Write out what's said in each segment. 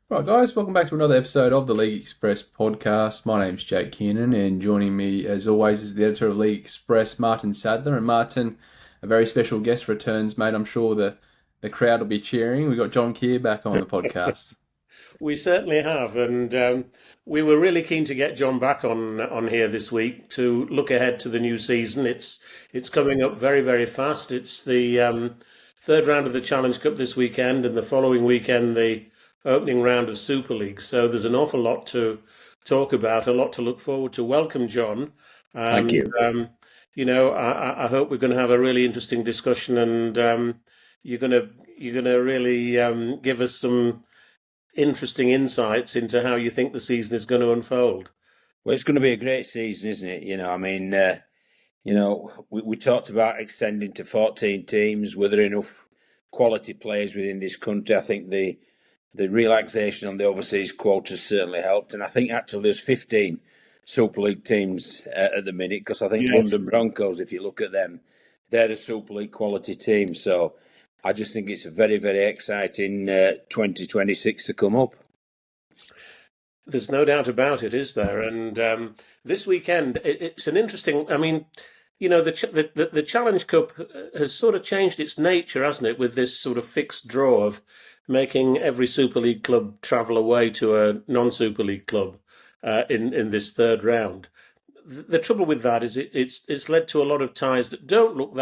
Right, guys, welcome back to another episode of the League Express podcast. My name's Jake Kearnan, and joining me, as always, is the editor of League Express, Martyn Sadler. And Martyn, a very special guest returns, mate. I'm sure the crowd will be cheering. We've got John Kear back on the podcast. We certainly have, and we were really keen to get John back on here this week to look ahead to the new season. It's coming up very, very fast. It's the third round of the Challenge Cup this weekend, and the following weekend the opening round of Super League. So there's an awful lot to talk about, a lot to look forward to. Welcome, John. Thank And you. I hope we're going to have a really interesting discussion, and you're gonna really give us some interesting insights into how you think the season is going to unfold. Well, it's going to be a great season, isn't it? We talked about extending to 14 teams. Were there enough quality players within this country? I think the relaxation on the overseas quotas certainly helped. And I think actually there's 15 Super League teams at the minute, because I think Yes. London Broncos, if you look at them, they're a Super League quality team. So I just think it's a very, very exciting 2026 to come up. There's no doubt about it, is there? And this weekend, it's an interesting. I mean, the Challenge Cup has sort of changed its nature, hasn't it? With this sort of fixed draw of making every Super League club travel away to a non-Super League club in this third round. The trouble with that is it's led to a lot of ties that don't look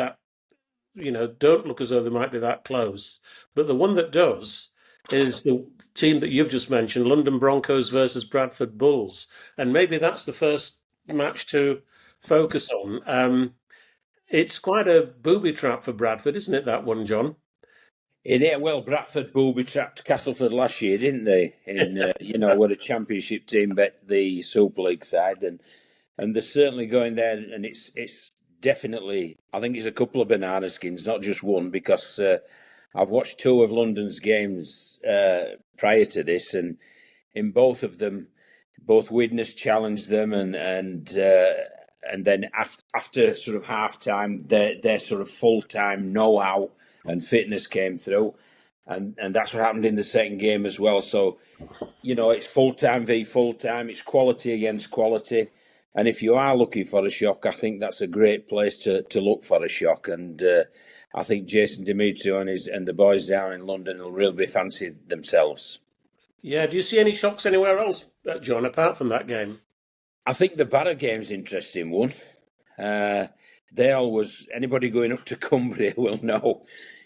as though they might be that close. But the one that does is the team that you've just mentioned, London Broncos versus Bradford Bulls. And maybe that's the first match to focus on. It's quite a booby trap for Bradford, isn't it, that one, John? Well, Bradford booby trapped Castleford last year, didn't they? Where a championship team bet the Super League side, and they're certainly going there, and it's definitely, I think it's a couple of banana skins, not just one, because I've watched two of London's games prior to this, and in both of them, both Widnes challenged them, and then after sort of half time, their sort of full time know-how and fitness came through, and that's what happened in the second game as well. So, it's full time v full time, it's quality against quality. And if you are looking for a shock, I think that's a great place to look for a shock. And I think Jason Demetrio and the boys down in London will really fancy themselves. Yeah, do you see any shocks anywhere else, John, apart from that game? I think the Barra game's an interesting one. Anybody going up to Cumbria will know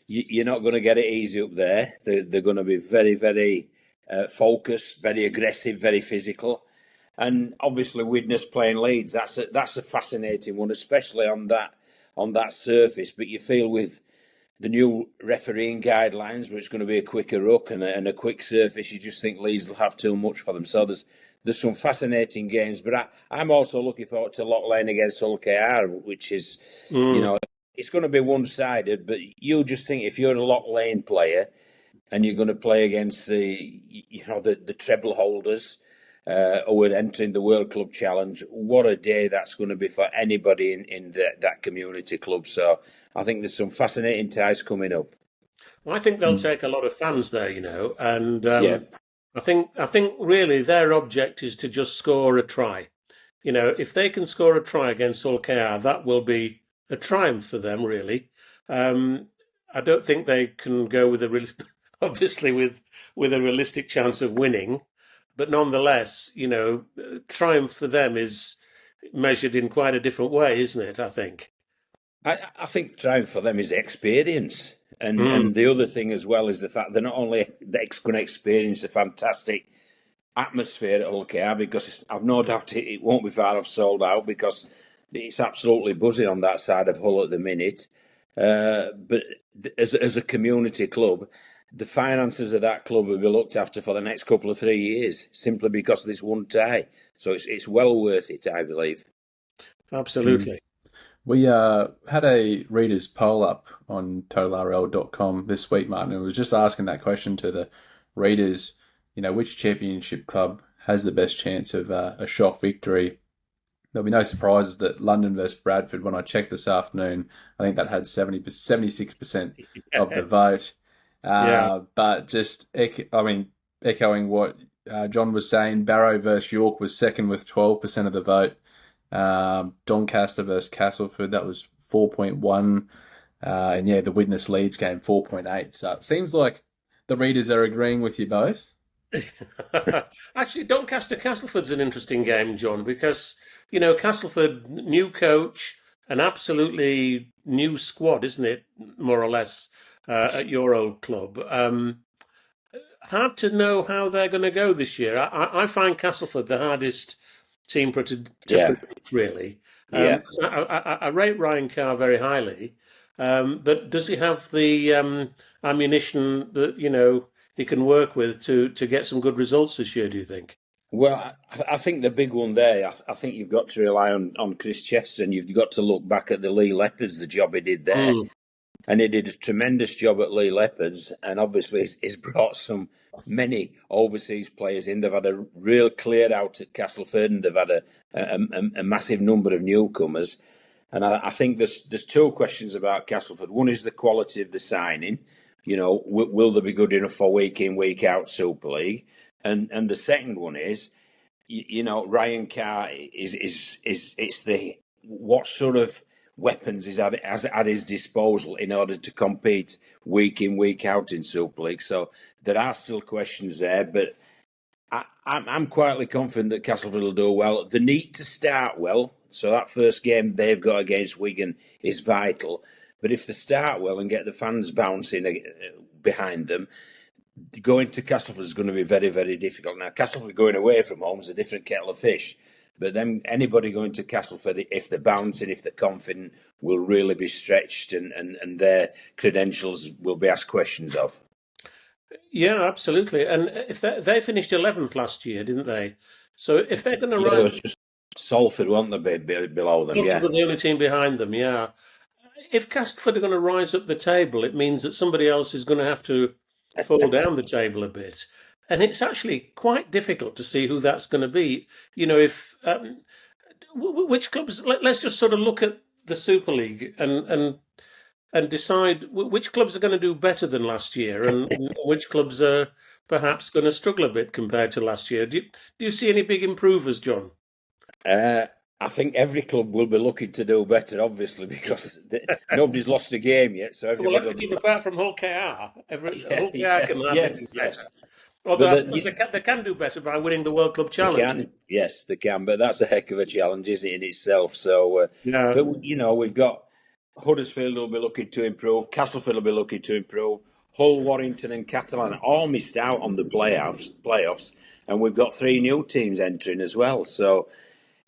you're not going to get it easy up there. They're going to be very, very focused, very aggressive, very physical. And obviously, Widnes playing Leeds, that's a fascinating one, especially on that surface. But you feel with the new refereeing guidelines, where it's going to be a quicker ruck and a quick surface, you just think Leeds will have too much for them. So there's some fascinating games. But I'm also looking forward to Loch Lane against Hull KR, which is, it's going to be one-sided. But you just think if you're a Loch Lane player and you're going to play against the treble holders, who are entering the World Club Challenge, what a day that's going to be for anybody in that community club. So I think there's some fascinating ties coming up. Well, I think they'll take a lot of fans there, and I think really their object is to just score a try. If they can score a try against Hull KR, that will be a triumph for them, really. I don't think they can go with obviously with a realistic chance of winning. But nonetheless, triumph for them is measured in quite a different way, isn't it, I think? I think triumph for them is experience. And the other thing as well is the fact they're not only going to experience a fantastic atmosphere at Hull KR, because I've no doubt it won't be far off sold out, because it's absolutely buzzing on that side of Hull at the minute. But as a community club, the finances of that club will be looked after for the next couple of 3 years, simply because of this one tie. So it's well worth it, I believe. Absolutely. We had a readers poll up on totalrl.com this week, Martin. It was just asking that question to the readers, which championship club has the best chance of a shock victory. There'll be no surprises that London versus Bradford, when I checked this afternoon, I think that had 76% of the vote. Yeah. But just, echoing what John was saying, Barrow versus York was second with 12% of the vote. Doncaster versus Castleford, that was 4.1. And yeah, the Witness Leeds game, 4.8. So it seems like the readers are agreeing with you both. Actually, Doncaster Castleford's an interesting game, John, because, Castleford, new coach, an absolutely new squad, isn't it, more or less, at your old club. Hard to know how they're going to go this year. I find Castleford the hardest team to predict, really. Yeah. I rate Ryan Carr very highly, but does he have the ammunition that, he can work with to get some good results this year, do you think? Well, I think the big one there, I think you've got to rely on Chris Chester, and you've got to look back at the Lee Leopards, the job he did there. And he did a tremendous job at Lee Leopards, and obviously he's brought many overseas players in. They've had a real clear out at Castleford, and they've had a massive number of newcomers. And I think there's two questions about Castleford. One is the quality of the signing. Will they be good enough for week in, week out Super League? And the second one is, Ryan Carr it's the what sort of weapons he's has at his disposal in order to compete week in, week out in Super League. So there are still questions there, but I'm quietly confident that Castleford will do well. They need to start well, so that first game they've got against Wigan is vital. But if they start well and get the fans bouncing behind them, going to Castleford is going to be very, very difficult. Now, Castleford going away from home is a different kettle of fish. But then anybody going to Castleford, if they're bouncing, if they're confident, will really be stretched, and their credentials will be asked questions of. Yeah, absolutely. And if they finished 11th last year, didn't they? So if they're going to rise, just Salford, weren't they, below them? Salford were the only team behind them. Yeah. If Castleford are going to rise up the table, it means that somebody else is going to have to fall down the table a bit. And it's actually quite difficult to see who that's going to be. If which clubs? Let's just sort of look at the Super League and decide which clubs are going to do better than last year, and which clubs are perhaps going to struggle a bit compared to last year. Do you see any big improvers, John? I think every club will be looking to do better, obviously, because nobody's lost a game yet. So every team apart from Hull KR, Hull KR can have it. Yes. Although I suppose they can do better by winning the World Club Challenge. Yes, they can, but that's a heck of a challenge, isn't it, in itself? So, but we've got Huddersfield will be looking to improve, Castleford will be looking to improve, Hull, Warrington, and Catalan all missed out on the playoffs, and we've got 3 new teams entering as well. So,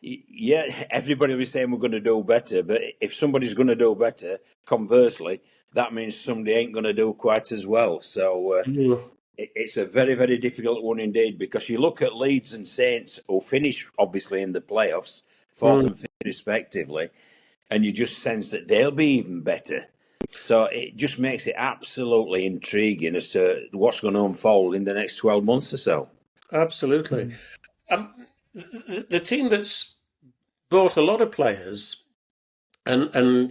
yeah, everybody will be saying we're going to do better, but if somebody's going to do better, conversely, that means somebody ain't going to do quite as well. So. It's a very, very difficult one indeed, because you look at Leeds and Saints, who finish obviously in the playoffs, 4th and 5th respectively, and you just sense that they'll be even better. So it just makes it absolutely intriguing as to what's going to unfold in the next 12 months or so. Absolutely. The team that's bought a lot of players and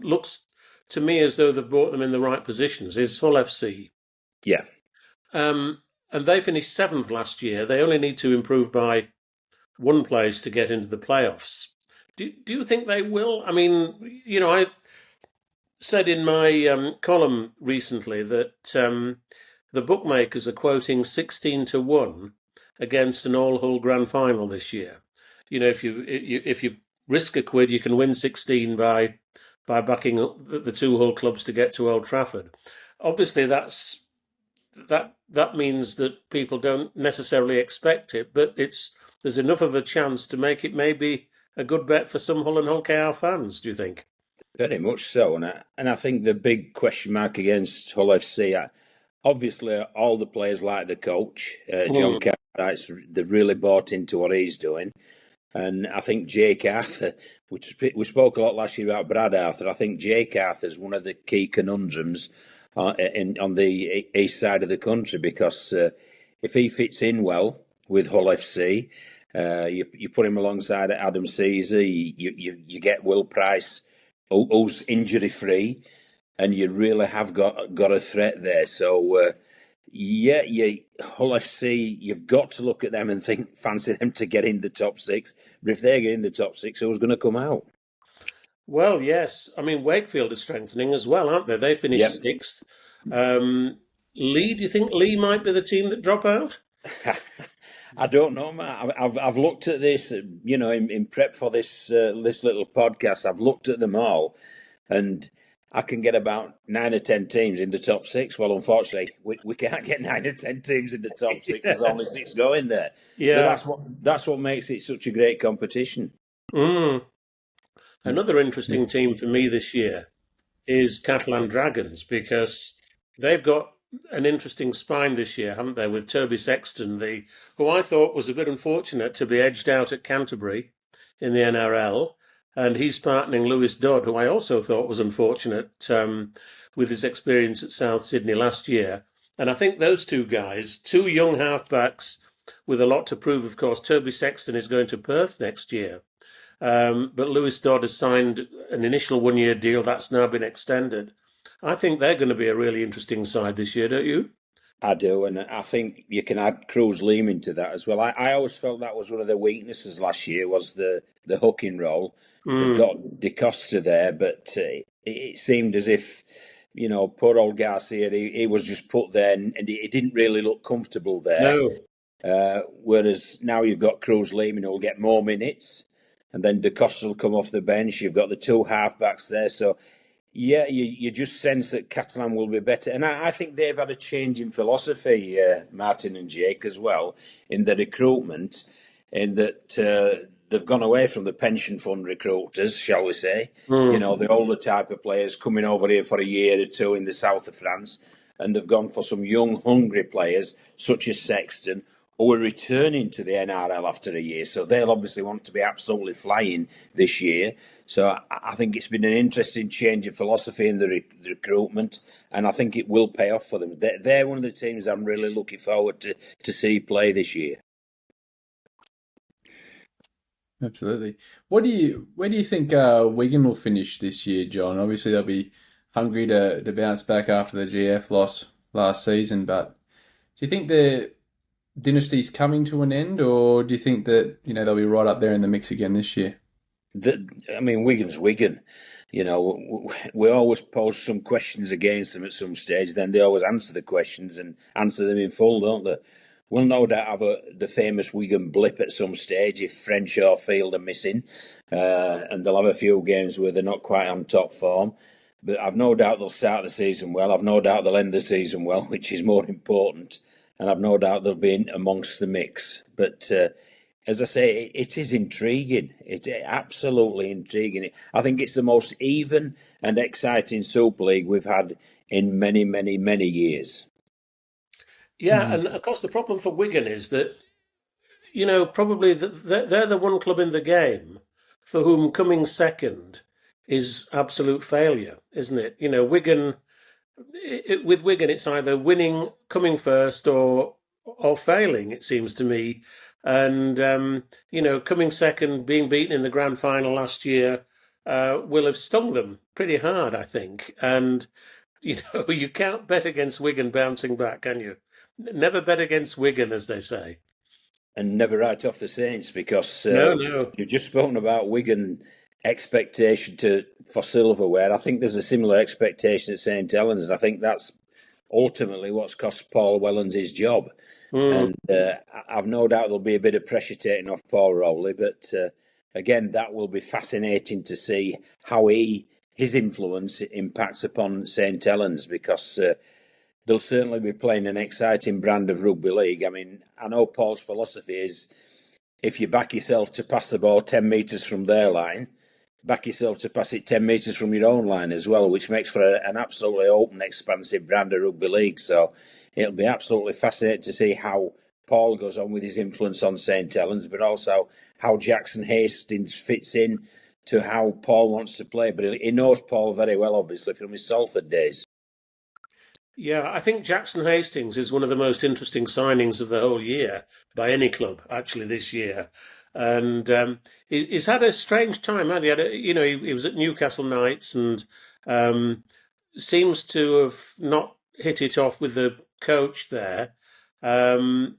looks to me as though they've bought them in the right positions is Hull FC. Yeah. And they finished 7th last year. They only need to improve by 1 place to get into the playoffs. Do you think they will? I mean, I said in my column recently that the bookmakers are quoting 16-1 against an all-Hull Grand Final this year. If you risk a quid, you can win 16 by backing up the 2 Hull clubs to get to Old Trafford. Obviously, that means that people don't necessarily expect it, but there's enough of a chance to make it maybe a good bet for some Hull and Hull KR fans, do you think? Very much so, and I think the big question mark against Hull FC, obviously all the players like the coach, John Kear, they've really bought into what he's doing. And I think Jake Arthur, we spoke a lot last year about Brad Arthur, I think Jake Arthur is one of the key conundrums on the east side of the country, because if he fits in well with Hull FC, you put him alongside Adam Caesar, you get Will Price, who's injury free, and you really have got a threat there. So Yeah, Hull FC, you've got to look at them and fancy them to get in the top six. But if they get in the top six, who's going to come out? Well, yes. I mean, Wakefield are strengthening as well, aren't they? They Yep. finished sixth. Lee, do you think Lee might be the team that drop out? I don't know, Matt. I've looked at this, in prep for this little podcast. I've looked at them all, and I can get about 9 or 10 teams in the top six. Well, unfortunately, we can't get 9 or 10 teams in the top six. There's only 6 going there. Yeah. But that's what makes it such a great competition. Mm. Another interesting team for me this year is Catalan Dragons, because they've got an interesting spine this year, haven't they, with Toby Sexton, who I thought was a bit unfortunate to be edged out at Canterbury in the NRL, and he's partnering Lewis Dodd, who I also thought was unfortunate with his experience at South Sydney last year. And I think those two guys, two young halfbacks with a lot to prove, of course. Toby Sexton is going to Perth next year. But Lewis Dodd has signed an initial 1-year deal that's now been extended. I think they're going to be a really interesting side this year, don't you? I do, and I think you can add Cruz Leam into that as well. I always felt that was one of their weaknesses last year, was the hooking role. They've got De Costa there, but it seemed as if, poor old Garcia, he was just put there, and he didn't really look comfortable there. No. Whereas now you've got Cruz Leam, who'll get more minutes, and then De Costa will come off the bench. You've got the two halfbacks there, so yeah, you just sense that Catalan will be better. And I think they've had a change in philosophy, Martyn and Jake, as well, in the recruitment, in that they've gone away from the pension fund recruiters, shall we say, the older type of players coming over here for a year or two in the south of France, and they've gone for some young, hungry players, such as Sexton, who are returning to the NRL after a year. So they'll obviously want to be absolutely flying this year. So I think it's been an interesting change of philosophy in the recruitment, and I think it will pay off for them. They're one of the teams I'm really looking forward to see play this year. Absolutely. Where do you think Wigan will finish this year, John? Obviously, they'll be hungry to bounce back after the GF loss last season, but do you think the dynasty's coming to an end, or do you think that they'll be right up there in the mix again this year? Wigan's Wigan. We always pose some questions against them at some stage. Then they always answer the questions and answer them in full, don't they? We'll no doubt have the famous Wigan blip at some stage if French or Field are missing, and they'll have a few games where they're not quite on top form. But I've no doubt they'll start the season well. I've no doubt they'll end the season well, which is more important. And I've no doubt they'll be in amongst the mix. But as I say, it is intriguing. It's absolutely intriguing. I think it's the most even and exciting Super League we've had in many, many, many years. Yeah, and of course the problem for Wigan is that, probably they're the one club in the game for whom coming second is absolute failure, isn't it? Wigan, with Wigan, it's either winning, coming first, or failing, it seems to me. And, coming second, being beaten in the Grand Final last year, will have stung them pretty hard, I think. And, you can't bet against Wigan bouncing back, can you? Never bet against Wigan, as they say. And never write off the Saints, because No. you've just spoken about Wigan expectation for silverware. I think there's a similar expectation at St Helens, and I think that's ultimately what's cost Paul Wellens his job. And I've no doubt there'll be a bit of pressure taken off Paul Rowley, but again, that will be fascinating to see how his influence impacts upon St Helens, because they'll certainly be playing an exciting brand of rugby league. I mean, I know Paul's philosophy is, if you back yourself to pass the ball 10 metres from their line, back yourself to pass it 10 metres from your own line as well, which makes for an absolutely open, expansive brand of rugby league. So it'll be absolutely fascinating to see how Paul goes on with his influence on St Helens, but also how Jackson Hastings fits in to how Paul wants to play. But he knows Paul very well, obviously, from his Salford days. Yeah, I think Jackson Hastings is one of the most interesting signings of the whole year by any club, actually, this year. And he's had a strange time, hasn't he? He was at Newcastle Knights and seems to have not hit it off with the coach there, um,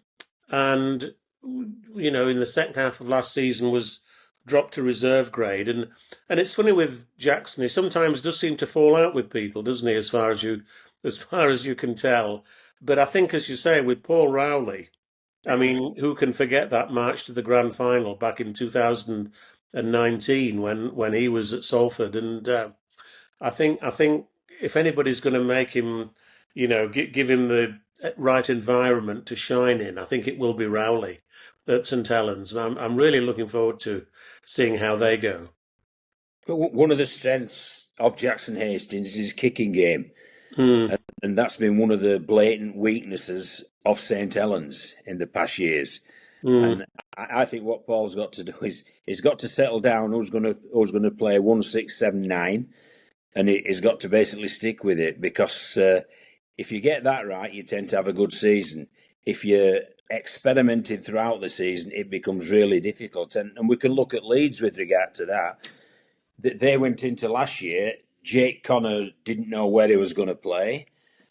and in the second half of last season was dropped to reserve grade. And it's funny with Jackson, he sometimes does seem to fall out with people, doesn't he? As far as you can tell. But I think, as you say, with Paul Rowley, I mean, who can forget that march to the Grand Final back in 2019 when he was at Salford? And I think if anybody's going to make him, give him the right environment to shine in, I think it will be Rowley at St Helens. And I'm really looking forward to seeing how they go. But one of the strengths of Jackson Hastings is his kicking game. Mm. And that's been one of the blatant weaknesses of St Helens in the past years. Mm. And I think what Paul's got to do is he's got to settle down who's going to play 1-6-7-9, and he's got to basically stick with it, because if you get that right, you tend to have a good season. If you're experimenting throughout the season, it becomes really difficult. And we can look at Leeds with regard to that. They went into last year, Jake Connor didn't know where he was going to play.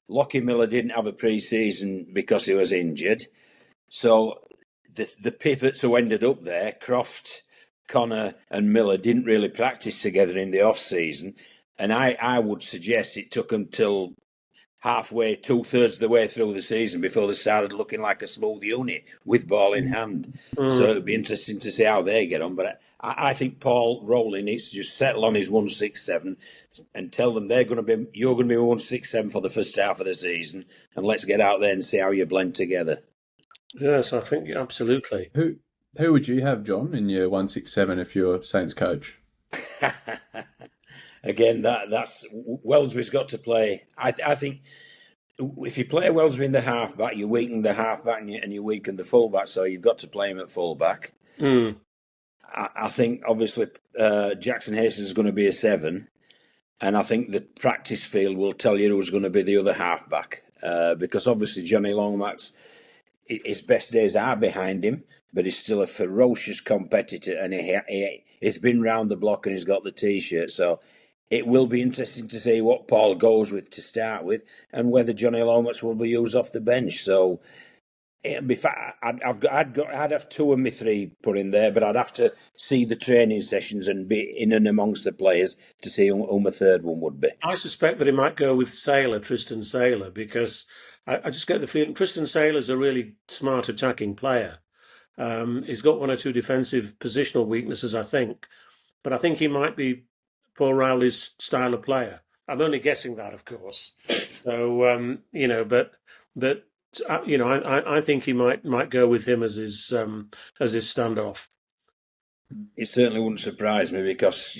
Lockie Miller didn't have a pre-season because he was injured. So the pivots who ended up there, Croft, Connor and Miller, didn't really practice together in the off-season. And I would suggest it took them till halfway, 2/3 of the way through the season before they started looking like a smooth unit with ball in hand. So it'll be interesting to see how they get on. But I think Paul Rowley needs to just settle on his 1-6-7 and tell them you're going to be 1-6-7 for the first half of the season, and let's get out there and see how you blend together. Yes, I think absolutely. Who would you have, John, in your 1-6-7 if you're Saints coach? Again, that's Wellesby's got to play. I think if you play Wellesby in the halfback, you weaken the halfback and you weaken the fullback. So you've got to play him at fullback. Mm. I think obviously Jackson Hastings is going to be a 7, and I think the practice field will tell you who's going to be the other halfback, because obviously Johnny Longmax, his best days are behind him, but he's still a ferocious competitor, and he's been round the block and he's got the T-shirt. So it will be interesting to see what Paul goes with to start with, and whether Johnny Lomax will be used off the bench. So it'd be I'd have 2 of my 3 put in there, but I'd have to see the training sessions and be in and amongst the players to see who my third one would be. I suspect that he might go with Tristan Saylor, because I just get the feeling Tristan Saylor's a really smart attacking player. He's got 1 or 2 defensive positional weaknesses, I think, but I think he might be Paul Rowley's style of player. I'm only guessing that, of course. So I think he might go with him as his standoff. It certainly wouldn't surprise me, because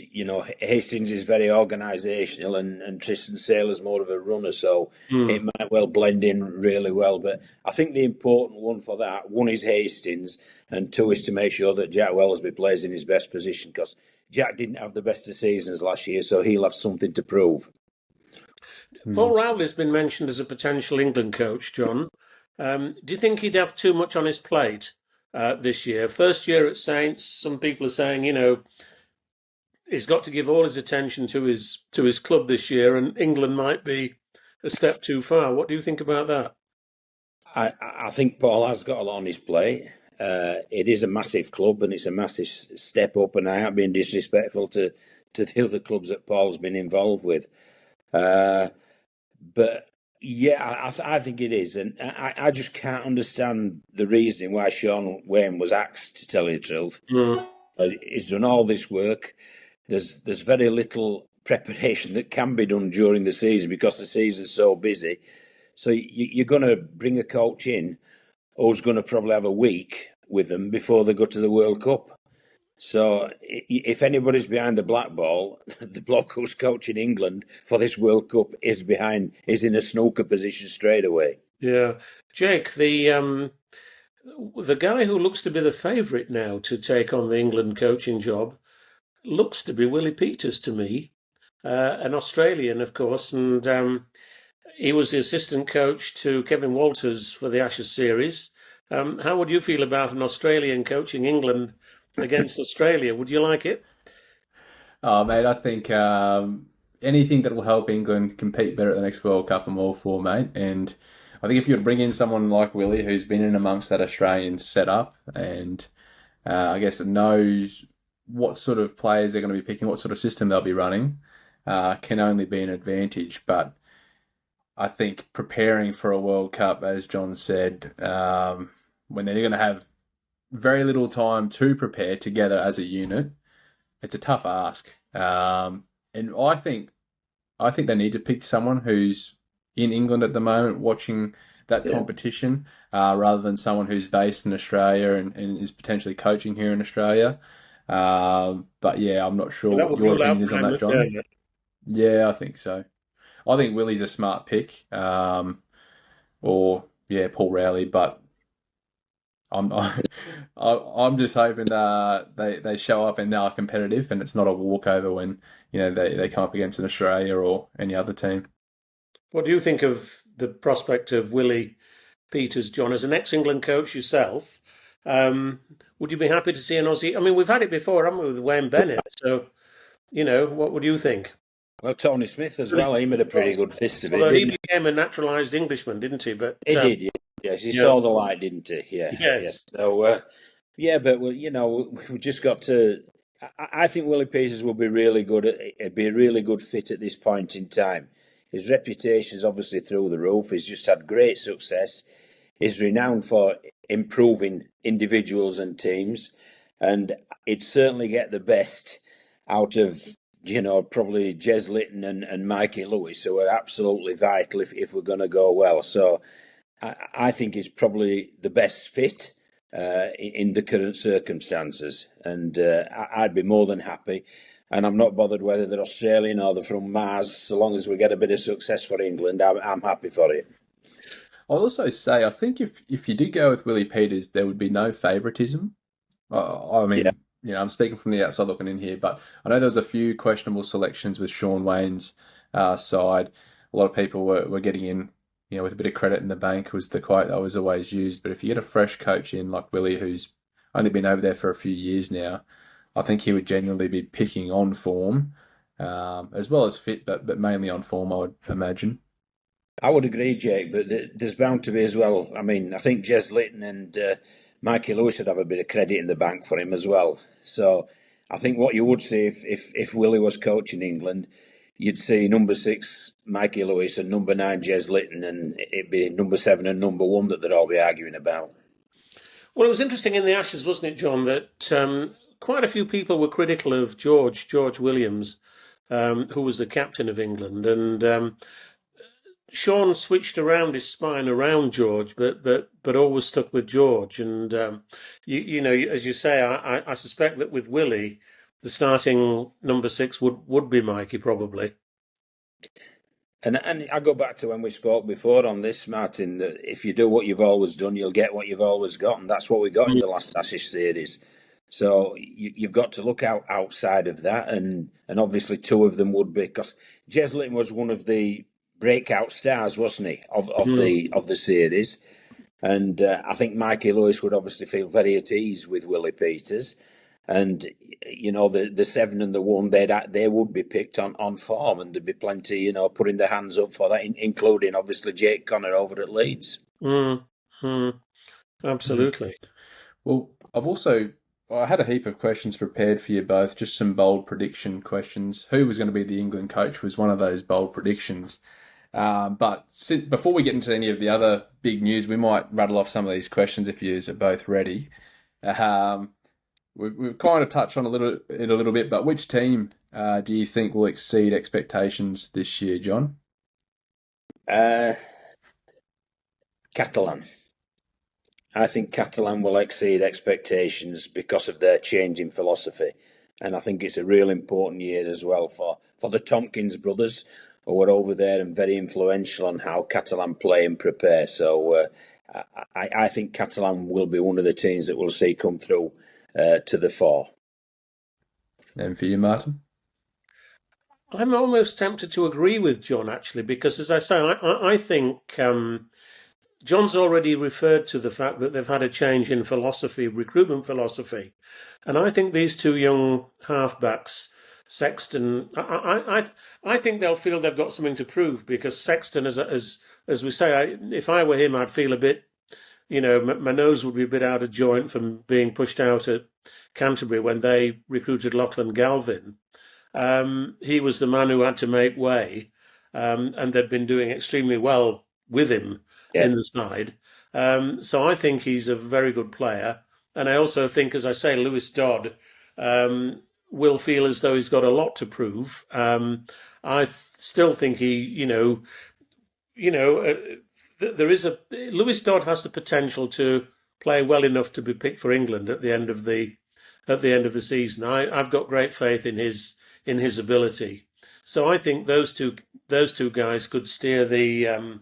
Hastings is very organisational and Tristan Saylor's more of a runner, so it might well blend in really well. But I think the important one for that, 1 is Hastings, and 2 is to make sure that Jack Wellesby plays in his best position, because Jack didn't have the best of seasons last year, so he'll have something to prove. Paul Rowley's been mentioned as a potential England coach, John. Do you think he'd have too much on his plate this year? First year at Saints, some people are saying, he's got to give all his attention to his club this year, and England might be a step too far. What do you think about that? I think Paul has got a lot on his plate. It is a massive club, and it's a massive step up, and I haven't been disrespectful to the other clubs that Paul's been involved with. But yeah, I think it is, and I just can't understand the reasoning why Sean Wayne was axed, to tell you the truth. He's done all this work. There's very little preparation that can be done during the season, because the season's so busy. So you're going to bring a coach in who's going to probably have a week with them before they go to the World Cup. So if anybody's behind the black ball, the bloke who's coaching England for this World Cup is in a snooker position straight away. Yeah, Jake, the guy who looks to be the favourite now to take on the England coaching job looks to be Willie Peters to me, an Australian, of course, and he was the assistant coach to Kevin Walters for the Ashes series. How would you feel about an Australian coaching England against Australia? Would you like it? Oh, mate, I think anything that will help England compete better at the next World Cup, I'm all for, mate. And I think if you would bring in someone like Willie, who's been in amongst that Australian setup, and I guess knows what sort of players they're going to be picking, what sort of system they'll be running, can only be an advantage. But I think preparing for a World Cup, as John said, when they're going to have very little time to prepare together as a unit, it's a tough ask. And I think they need to pick someone who's in England at the moment watching that competition, rather than someone who's based in Australia and is potentially coaching here in Australia. But yeah, I'm not sure That what would your rule out opinion is on Prime that, John. McDermott. Yeah, I think so. I think Willie's a smart pick, or yeah, Paul Rowley. But I'm I'm just hoping they show up and they are competitive, and it's not a walkover when they come up against an Australia or any other team. What do you think of the prospect of Willie Peters, John, as an ex-England coach yourself? Would you be happy to see an Aussie? I mean, we've had it before, haven't we, with Wayne Bennett? So, what would you think? Well, Tony Smith as well. He made a pretty good fist of it, Although he didn't became a naturalised Englishman, didn't he? But he? He did, yeah. Yes. He saw the light, didn't he? Yeah. yes, So, yeah, but we just got to. I think Willie Peters will be really good. It'd be a really good fit at this point in time. His reputation's obviously through the roof. He's just had great success. He's renowned for improving individuals and teams, and he'd certainly get the best out of probably Jez Litton and Mikey Lewis, who are absolutely vital if we're going to go well. So I think he's probably the best fit in the current circumstances, and I'd be more than happy. And I'm not bothered whether they're Australian or they're from Mars, so long as we get a bit of success for England, I'm happy for it. I'll also say I think if you did go with Willie Peters, there would be no favouritism. I mean, I'm speaking from the outside looking in here, but I know there was a few questionable selections with Sean Wayne's side. A lot of people were getting in, with a bit of credit in the bank was the quote that was always used. But if you get a fresh coach in like Willie, who's only been over there for a few years now, I think he would genuinely be picking on form, as well as fit, but mainly on form, I would imagine. I would agree, Jake, but there's bound to be as well. I mean, I think Jez Litton and Mikey Lewis should have a bit of credit in the bank for him as well. So I think what you would see if Willie was coaching England, you'd see number 6 Mikey Lewis and number 9 Jez Litton, and it'd be number 7 and number 1 that they'd all be arguing about. Well, it was interesting in the Ashes, wasn't it, John, that quite a few people were critical of George Williams, who was the captain of England, and Sean switched around his spine around George, but always stuck with George. And as you say, I suspect that with Willie, the starting number 6 would be Mikey probably. And I go back to when we spoke before on this, Martyn, that if you do what you've always done, you'll get what you've always got, and that's what we got in the last Ashes series. So you've got to look outside of that, and obviously 2 of them would be, because Jez Litton was one of the breakout stars, wasn't he, of the series? And I think Mikey Lewis would obviously feel very at ease with Willie Peters, and the 7 and the 1 they would be picked on form, and there'd be plenty putting their hands up for that, including obviously Jake Connor over at Leeds. Absolutely. Well, I had a heap of questions prepared for you both, just some bold prediction questions. Who was going to be the England coach was one of those bold predictions. But before we get into any of the other big news, we might rattle off some of these questions if you are both ready. We've kind of touched on it a little bit, but which team do you think will exceed expectations this year, John? Catalan. I think Catalan will exceed expectations because of their change in philosophy. And I think it's a real important year as well for the Tompkins brothers, who are over there and very influential on how Catalan play and prepare. So I think Catalan will be one of the teams that we'll see come through to the fore. And for you, Martyn? I'm almost tempted to agree with John, actually, because, as I say, I think John's already referred to the fact that they've had a change in philosophy, recruitment philosophy. And I think these 2 young halfbacks Sexton, I think they'll feel they've got something to prove because Sexton, as we say, if I were him, I'd feel a bit, my nose would be a bit out of joint from being pushed out at Canterbury when they recruited Lachlan Galvin. He was the man who had to make way, and they'd been doing extremely well with him in the side. So I think he's a very good player. And I also think, as I say, Lewis Dodd will feel as though he's got a lot to prove. I still think there is Lewis Dodd has the potential to play well enough to be picked for England at the end of the season. I've got great faith in his ability. So I think those two guys could steer the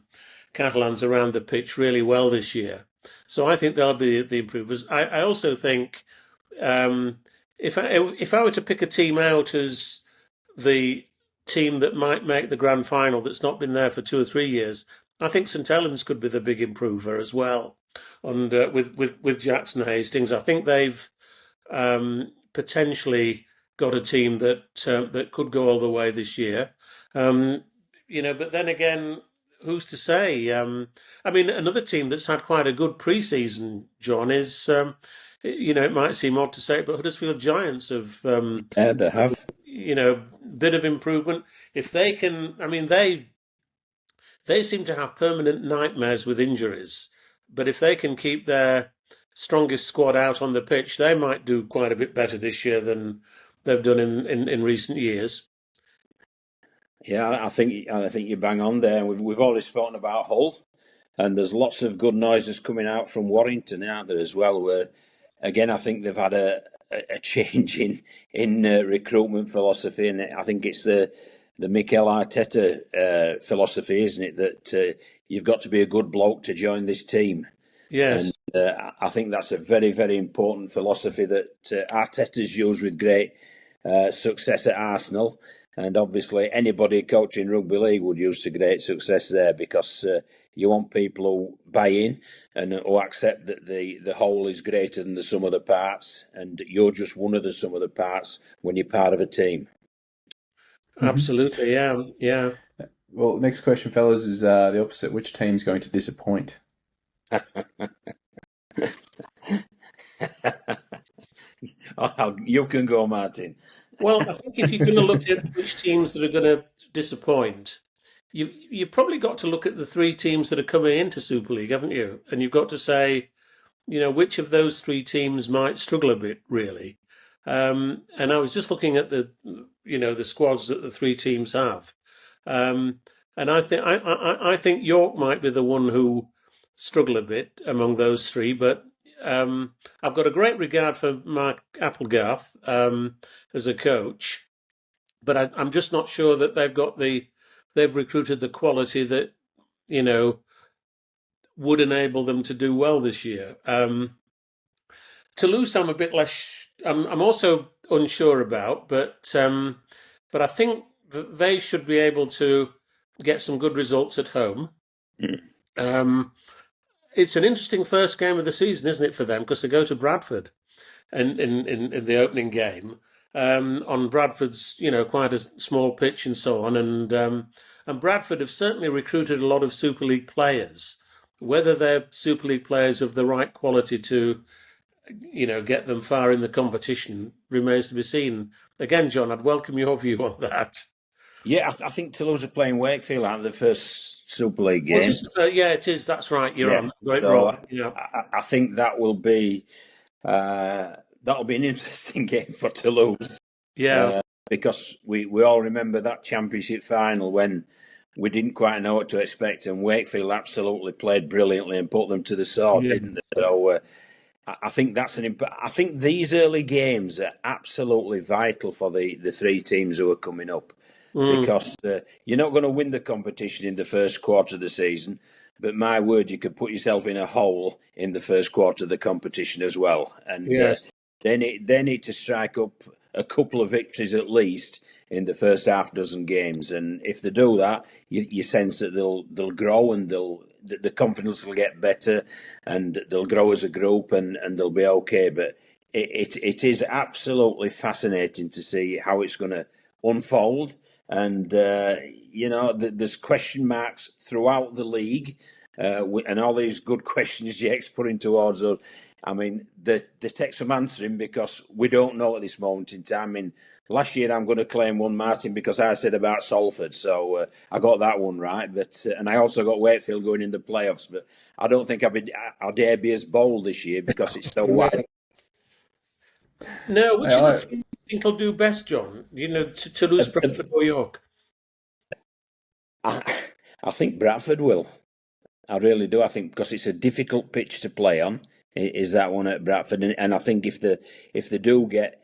Catalans around the pitch really well this year. So I think they'll be the improvers. I also think if I were to pick a team out as the team that might make the Grand Final that's not been there for 2 or 3 years, I think St Helens could be the big improver as well. And with Jackson Hastings, I think they've potentially got a team that could go all the way this year. But then again, who's to say? Another team that's had quite a good pre-season, John, is it might seem odd to say it, but Huddersfield Giants have they have bit of improvement. If they can, they seem to have permanent nightmares with injuries, but if they can keep their strongest squad out on the pitch, they might do quite a bit better this year than they've done in recent years. Yeah, I think you bang on there. We've already spoken about Hull, and there's lots of good noises coming out from Warrington, aren't there, as well? Where again, I think they've had a change in recruitment philosophy, and I think it's the Mikel Arteta philosophy, isn't it? That you've got to be a good bloke to join this team. Yes, and I think that's a very, very important philosophy that Arteta's used with great success at Arsenal. And obviously, anybody coaching Rugby League would use to great success there because you want people who buy in and who accept that the whole is greater than the sum of the parts, and you're just one of the sum of the parts when you're part of a team. Absolutely, yeah. Well, next question, fellas, is the opposite. Which team's going to disappoint? You can go, Martyn. Well, I think if you're going to look at which teams that are going to disappoint, you've probably got to look at the 3 teams that are coming into Super League, haven't you? And you've got to say, which of those 3 teams might struggle a bit, really. And I was just looking at the squads that the 3 teams have, and I think York might be the one who struggle a bit among those 3, but. I've got a great regard for Mark Applegarth as a coach, but I'm just not sure that they've recruited the quality that would enable them to do well this year. Toulouse, I'm a bit less. I'm also unsure about, but I think that they should be able to get some good results at home. It's an interesting first game of the season, isn't it, for them? Because they go to Bradford in the opening game on Bradford's, quite a small pitch and so on. And Bradford have certainly recruited a lot of Super League players. Whether they're Super League players of the right quality to, get them far in the competition remains to be seen. Again, John, I'd welcome your view on that. Yeah, I think Toulouse are playing Wakefield out of the first Super League game. Yeah, it is. That's right. You're on. Great, Rob. Yeah. I think that will be that'll be an interesting game for Toulouse. Yeah, because we all remember that championship final when we didn't quite know what to expect, and Wakefield absolutely played brilliantly and put them to the sword, didn't they? So I think I think these early games are absolutely vital for the 3 teams who are coming up. Because you're not going to win the competition in the first quarter of the season, but my word, you could put yourself in a hole in the first quarter of the competition as well. And they need to strike up a couple of victories at least in the first half dozen games. And if they do that, you sense that they'll grow and the confidence will get better and they'll grow as a group and they'll be okay. But it is absolutely fascinating to see how it's going to unfold. And, there's question marks throughout the league. And all these good questions Jake's putting towards us. I mean, they take some answering because we don't know at this moment in time. I mean, last year I'm going to claim one, Martyn, because I said about Salford. So I got that one right. But and I also got Wakefield going in the playoffs. But I don't think I'll dare be as bold this year because it's so wide. No, which of the three do you think will do best, John? Toulouse, Bradford or York? I think Bradford will. I really do. I think because it's a difficult pitch to play on, is that one at Bradford, and I think if they do get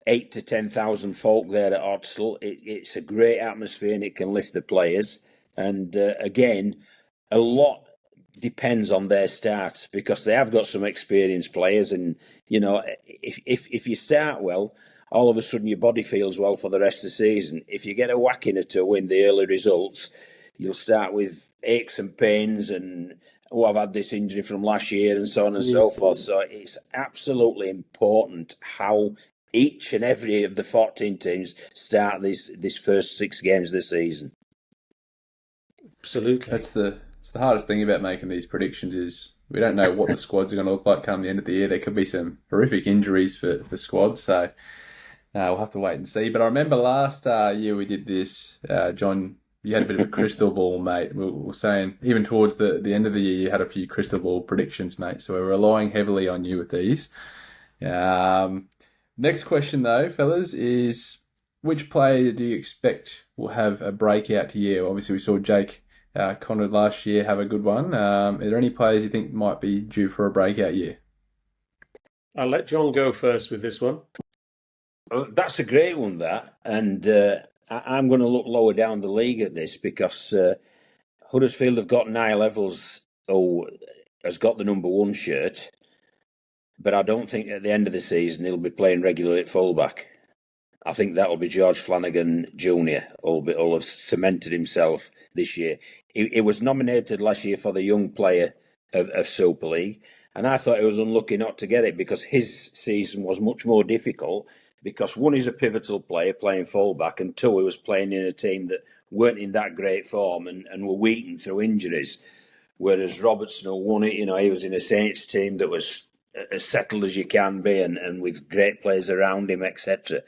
8,000 to 10,000 folk there at Odsel, it's a great atmosphere and it can lift the players. And again, a lot depends on their start because they have got some experienced players, and if you start well, all of a sudden your body feels well for the rest of the season. If you get a whacking or two in the early results, you'll start with aches and pains and I've had this injury from last year and so on and so forth. So it's absolutely important how each and every of the 14 teams start this first 6 games this season. Absolutely. It's the hardest thing about making these predictions is we don't know what the squads are going to look like come the end of the year. There could be some horrific injuries for squads, so we'll have to wait and see. But I remember last year we did this, John, you had a bit of a crystal ball, mate. We were saying even towards the end of the year you had a few crystal ball predictions, mate, so we're relying heavily on you with these. Next question, though, fellas, is which player do you expect will have a breakout year? Obviously, we saw Jake Kearnan last year have a good one. Are there any players you think might be due for a breakout year? I'll let John go first with this one. Well, that's a great one, that. And I'm going to look lower down the league at this because Huddersfield have got Niall Evans, who has got the number 1 shirt. But I don't think at the end of the season he'll be playing regularly at fullback. I think that'll be George Flanagan Jr. who'll have cemented himself this year. He was nominated last year for the young player of Super League, and I thought he was unlucky not to get it because his season was much more difficult because 1, he's a pivotal player playing fullback, and 2, he was playing in a team that weren't in that great form and were weakened through injuries. Whereas Robertson, who won it, he was in a Saints team that was as settled as you can be and with great players around him, etc.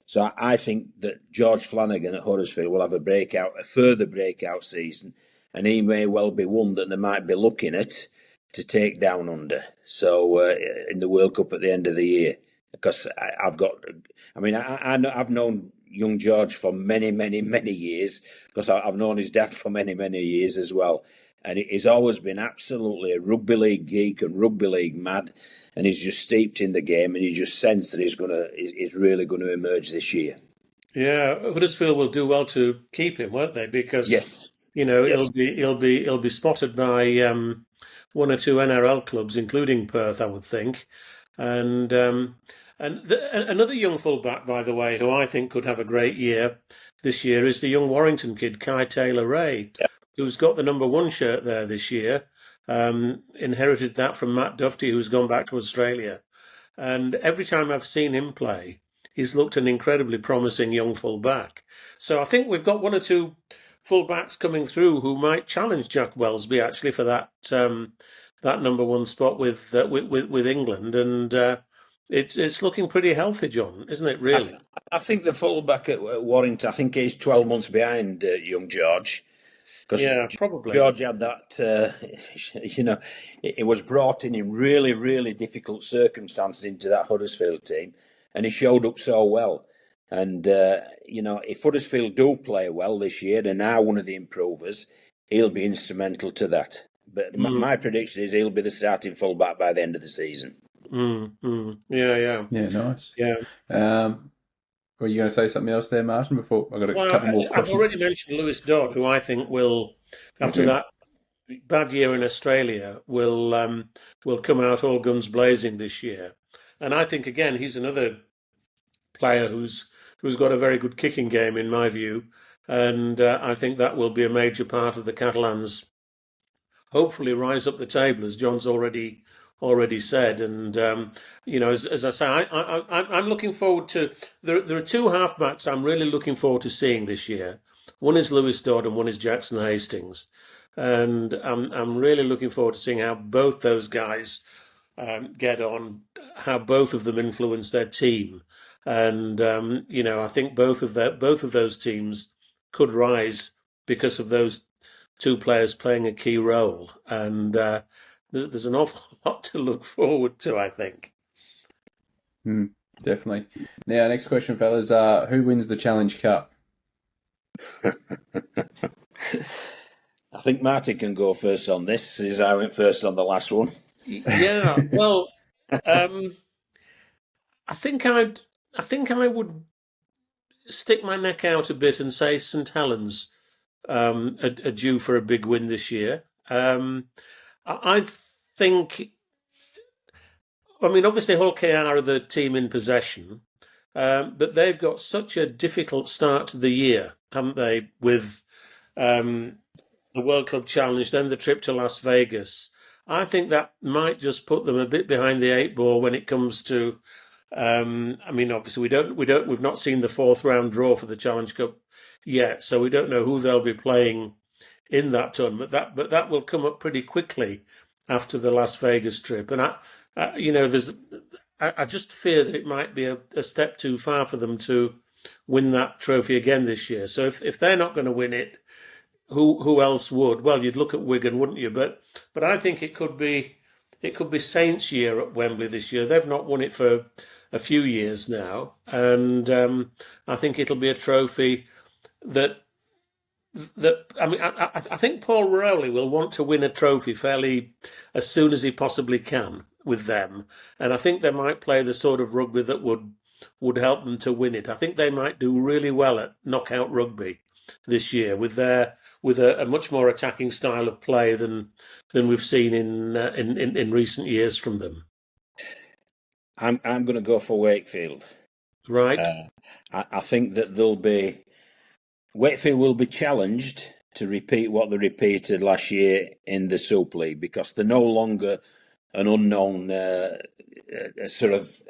So I think that George Flanagan at Huddersfield will have a further breakout season, and he may well be one that they might be looking at to take down under. So in the World Cup at the end of the year, because I've known young George for many, many, many years because I've known his dad for many, many years as well. And he's always been absolutely a rugby league geek and rugby league mad, and he's just steeped in the game, and you just sense that he's really going to emerge this year. Yeah, Huddersfield will do well to keep him, won't they? Because yes, he'll be spotted by 1 or 2 NRL clubs, including Perth, I would think, and another young fullback, by the way, who I think could have a great year this year is the young Warrington kid, Kai Taylor-Ray. Who's got the number 1 shirt there this year, inherited that from Matt Duffy, who's gone back to Australia. And every time I've seen him play, he's looked an incredibly promising young full-back. So I think we've got 1 or 2 full-backs coming through who might challenge Jack Welsby, actually, for that number 1 spot with England. And it's looking pretty healthy, John, isn't it, really? I think the full-back at Warrington, I think he's 12 months behind young George. Yeah, probably. George had that, it was brought in really, really difficult circumstances into that Huddersfield team, and he showed up so well. And, if Huddersfield do play well this year and are one of the improvers, he'll be instrumental to that. But my prediction is he'll be the starting fullback by the end of the season. Yeah, nice. Yeah. Were you going to say something else there, Martyn, before I got a couple more questions? I've already mentioned Lewis Dodd, who I think will, after that bad year in Australia, will come out all guns blazing this year. And I think, again, he's another player who's got a very good kicking game, in my view. And I think that will be a major part of the Catalans' hopefully rise up the table, as John's already already said. And as I say, I'm looking forward to. There are two halfbacks I'm really looking forward to seeing this year. One is Lewis Dodd and one is Jackson Hastings, and I'm really looking forward to seeing how both those guys get on, how both of them influence their team, and I think both of those teams could rise because of those two players playing a key role, and there's an awful lot to look forward to, I think. Definitely. Now, next question, fellas. Who wins the Challenge Cup? I think Martyn can go first on this, as I went first on the last one. Yeah, well, um, I think I would stick my neck out a bit and say St Helens are due for a big win this year. I think, I mean, obviously Hull KR are the team in possession, but they've got such a difficult start to the year, haven't they? With the World Club Challenge, then the trip to Las Vegas. I think that might just put them a bit behind the eight ball when it comes to. I mean, obviously we've not seen the fourth round draw for the Challenge Cup yet, so we don't know who they'll be playing in that tournament. But that will come up pretty quickly after the Las Vegas trip, and I just fear that it might be a step too far for them to win that trophy again this year. So if they're not going to win it, who else would? Well, you'd look at Wigan, wouldn't you? But I think it could be Saints' year at Wembley this year. They've not won it for a few years now, and I think it'll be a trophy that I mean, I think Paul Rowley will want to win a trophy fairly as soon as he possibly can with them, and I think they might play the sort of rugby that would help them to win it. I think they might do really well at knockout rugby this year with a much more attacking style of play than we've seen in recent years from them. I'm going to go for Wakefield. Right. I think that Wakefield will be challenged to repeat what they repeated last year in the Super League, because they're no longer an unknown sort of.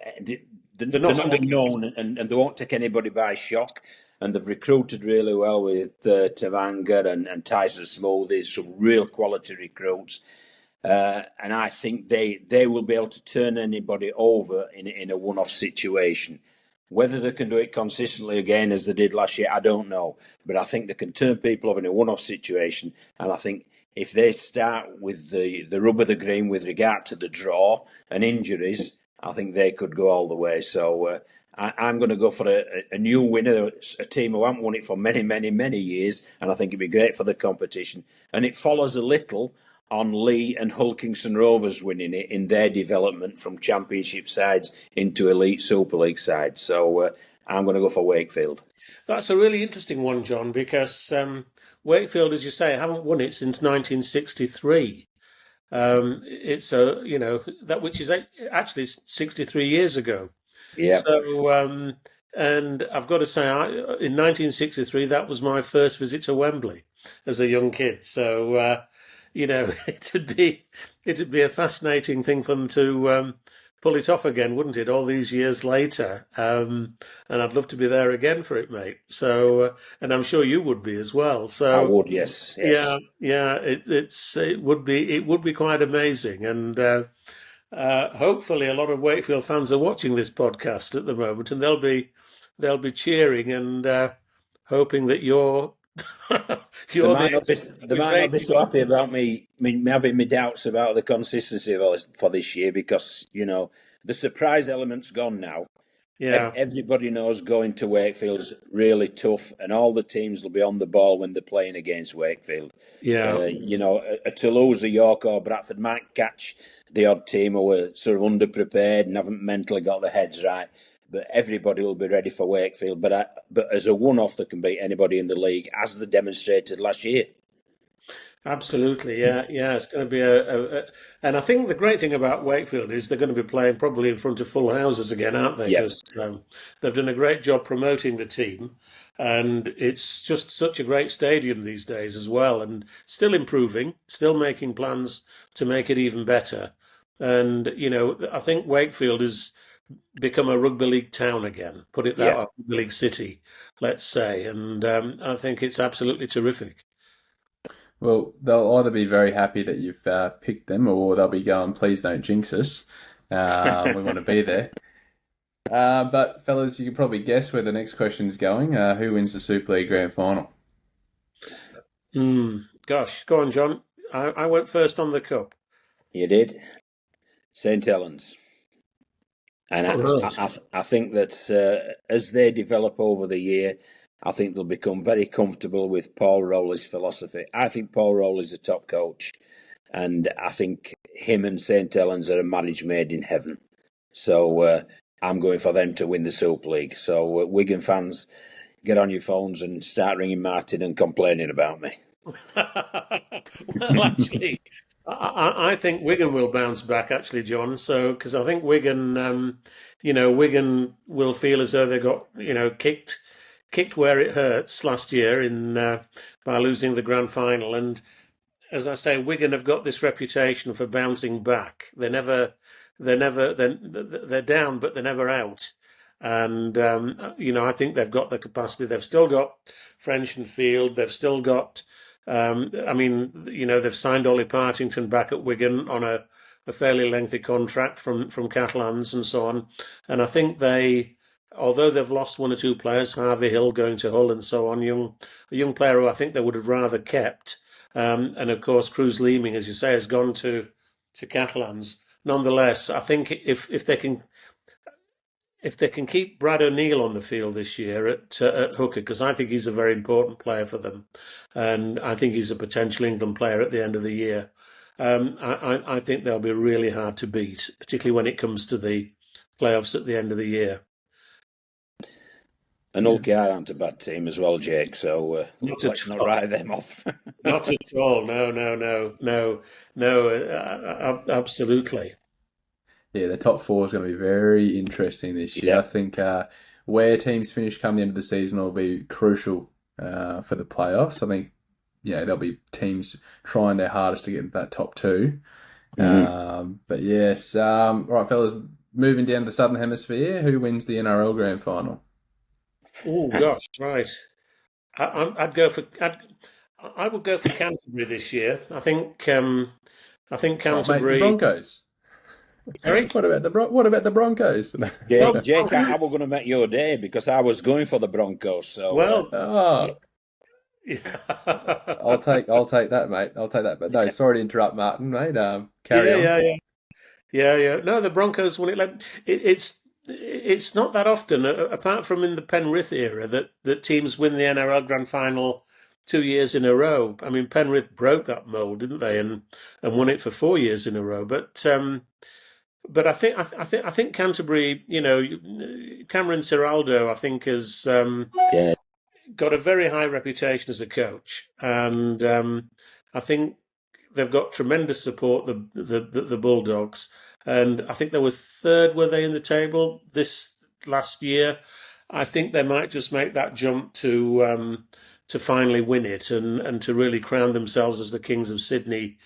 They're not unknown, and they won't take anybody by shock. And they've recruited really well with Tavanga and Tyson Smoothies, some real quality recruits. And I think they will be able to turn anybody over in a one-off situation. Whether they can do it consistently again as they did last year, I don't know. But I think they can turn people over in a one-off situation. And I think if they start with the rub of the green with regard to the draw and injuries, I think they could go all the way. So I'm going to go for a new winner, a team who haven't won it for many, many, many years. And I think it'd be great for the competition. And it follows a little on Lee and Hull Kingston Rovers winning it in their development from championship sides into elite Super League sides. So I'm going to go for Wakefield. That's a really interesting one, John, because Wakefield, as you say, haven't won it since 1963. It's that which is actually 63 years ago. Yeah. So and I've got to say, in 1963, that was my first visit to Wembley as a young kid. So it'd be a fascinating thing for them to pull it off again, wouldn't it? All these years later, and I'd love to be there again for it, mate. So, and I'm sure you would be as well. So I would, yes. Yeah. It would be quite amazing, and hopefully a lot of Wakefield fans are watching this podcast at the moment, and they'll be cheering and hoping that you're. They might not be so happy about me having my doubts about the consistency for this year, because the surprise element's gone now. Yeah, everybody knows going to Wakefield's really tough, and all the teams will be on the ball when they're playing against Wakefield. Yeah, a Toulouse, a York, or Bradford might catch the odd team who are sort of underprepared and haven't mentally got their heads right. But everybody will be ready for Wakefield. But as a one-off, they can beat anybody in the league, as they demonstrated last year. Absolutely, yeah. It's going to be and I think the great thing about Wakefield is they're going to be playing probably in front of full houses again, aren't they? Yep. Because they've done a great job promoting the team, and it's just such a great stadium these days as well, and still improving, still making plans to make it even better. And, I think Wakefield has become a rugby league town again, put it that Yeah. way, rugby league city, let's say. And I think it's absolutely terrific. Well, they'll either be very happy that you've picked them, or they'll be going, "Please don't jinx us. We want to be there." But fellas, you can probably guess where the next question's going. Who wins the Super League Grand Final? Gosh, go on, John. I went first on the cup. You did. St. Helens. And Right. I think that as they develop over the year, I think they'll become very comfortable with Paul Rowley's philosophy. I think Paul Rowley's a top coach, and I think him and St. Helens are a marriage made in heaven. So I'm going for them to win the Super League. So Wigan fans, get on your phones and start ringing Martyn and complaining about me. Well, actually, I think Wigan will bounce back, actually, John. So, because I think Wigan, Wigan will feel as though they got, kicked where it hurts last year by losing the grand final. And as I say, Wigan have got this reputation for bouncing back. They're down, but they're never out. And I think they've got the capacity. They've still got French and Field. They've still got. They've signed Ollie Partington back at Wigan on a fairly lengthy contract from Catalans and so on. And I think although they've lost one or two players, Harvey Hill going to Hull and so on, a young player who I think they would have rather kept. And of course, Cruz Leeming, as you say, has gone to Catalans. Nonetheless, I think if they can keep Brad O'Neill on the field this year at hooker, because I think he's a very important player for them, and I think he's a potential England player at the end of the year. I think they'll be really hard to beat, particularly when it comes to the playoffs at the end of the year. And Hull aren't a bad team as well, Jake. So let's not write them off. Not at all. No. Absolutely. Yeah, the top four is going to be very interesting this year. Yeah. I think where teams finish come the end of the season will be crucial for the playoffs. I think there'll be teams trying their hardest to get into that top two. But yes, right, fellas, moving down to the Southern Hemisphere, who wins the NRL Grand Final? Oh gosh, right. I would go for Canterbury this year. I think Canterbury. Oh, mate, the Broncos. Sorry? What about the Broncos? Jake, I was going to make your day because I was going for the Broncos. So I'll take that, mate. I'll take that. But no, sorry to interrupt, Martyn, mate. Carry on. Yeah. No, the Broncos won it. It's not that often, apart from in the Penrith era, that teams win the NRL Grand Final 2 years in a row. I mean, Penrith broke that mold, didn't they, and won it for 4 years in a row. But I think Canterbury, Cameron Ciraldo, I think has got a very high reputation as a coach, and I think they've got tremendous support. The Bulldogs. And I think they were third, were they, in the table this last year? I think they might just make that jump to finally win it and to really crown themselves as the Kings of Sydney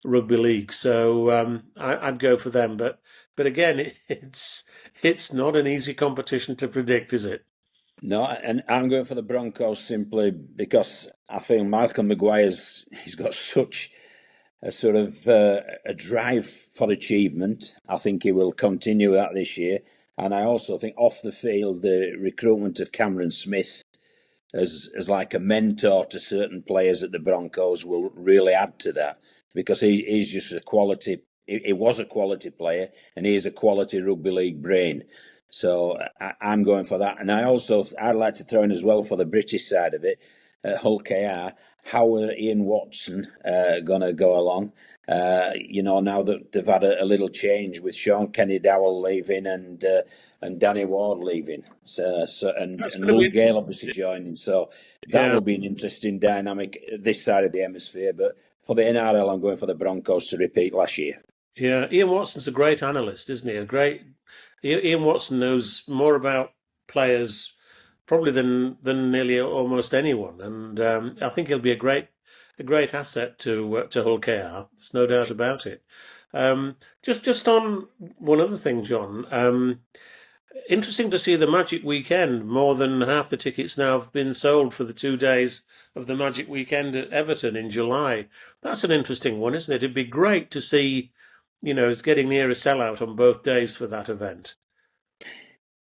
Rugby League. So I'd go for them. But again, it's not an easy competition to predict, is it? No, and I'm going for the Broncos simply because I feel Michael Maguire's he's got such a sort of a drive for achievement. I think he will continue that this year. And I also think off the field, the recruitment of Cameron Smith as like a mentor to certain players at the Broncos will really add to that because he's just a quality. He was a quality player and he is a quality rugby league brain. So I'm going for that. And I'd like to throw in as well for the British side of it, Hull KR. How are Ian Watson going to go along? Now that they've had a little change with Sean Kenny-Dowell leaving and Danny Ward leaving, and Luke Gale obviously joining. So that will be an interesting dynamic this side of the hemisphere. But for the NRL, I'm going for the Broncos to repeat last year. Yeah, Ian Watson's a great analyst, isn't he? Ian Watson knows more about players probably than nearly almost anyone, and I think he'll be a great a great asset to Hull KR. There's no doubt about it. Just on one other thing, John. Interesting to see the Magic Weekend. More than half the tickets now have been sold for the 2 days of the Magic Weekend at Everton in July. That's an interesting one, isn't it? It'd be great to see, it's getting near a sellout on both days for that event.